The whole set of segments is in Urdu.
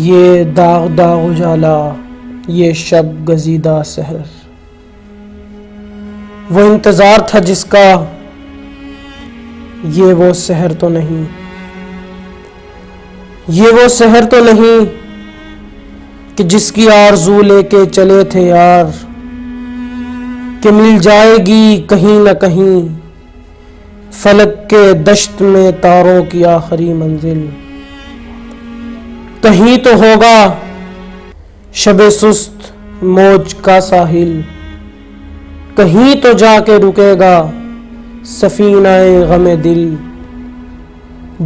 یہ داغ داغ اجالا، یہ شب گزیدہ سحر، وہ انتظار تھا جس کا، یہ وہ سحر تو نہیں، یہ وہ سحر تو نہیں کہ جس کی آرزو لے کے چلے تھے یار، کہ مل جائے گی کہیں نہ کہیں فلک کے دشت میں تاروں کی آخری منزل، کہیں تو ہوگا شب سست موج کا ساحل، کہیں تو جا کے رکے گا سفینہ غم دل،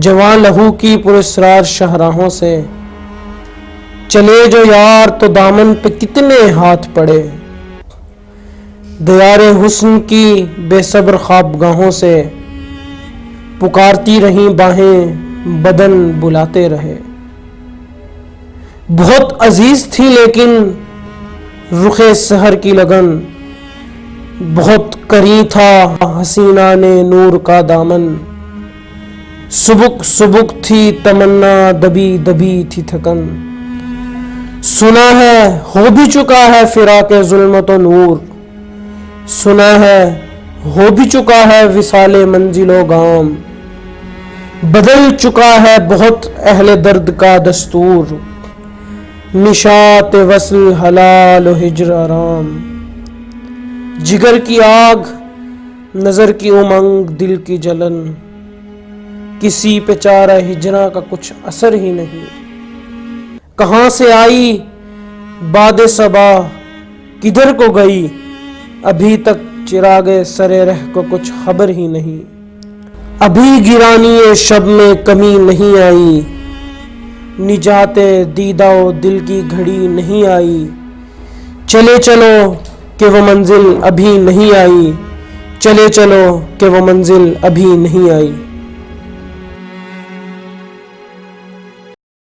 جوان لہو کی پراسرار شاہراہوں سے چلے جو یار تو دامن پہ کتنے ہاتھ پڑے، دیار حسن کی بے صبر خوابگاہوں سے پکارتی رہیں باہیں بدن بلاتے رہے، بہت عزیز تھی لیکن رخ سحر کی لگن، بہت قریب تھا حسینہ نے نور کا دامن، سبک سبک تھی تمنا دبی دبی تھی تھکن، سنا ہے ہو بھی چکا ہے فراق ظلمت و نور، سنا ہے ہو بھی چکا ہے وصال منزل و گام، بدل چکا ہے بہت اہل درد کا دستور، نشاط وصل حلال و ہجر آرام، جگر کی آگ نظر کی امنگ دل کی جلن، کسی پہ چارہ ہجراں کا کچھ اثر ہی نہیں، کہاں سے آئی باد صبا کدھر کو گئی، ابھی تک چراغ سر رہ کو کچھ خبر ہی نہیں، ابھی گرانی شب میں کمی نہیں آئی، نجات دیدہ و دل کی گھڑی نہیں آئی، چلے چلو کہ وہ منزل ابھی نہیں آئی، چلے چلو کہ وہ منزل ابھی نہیں آئی۔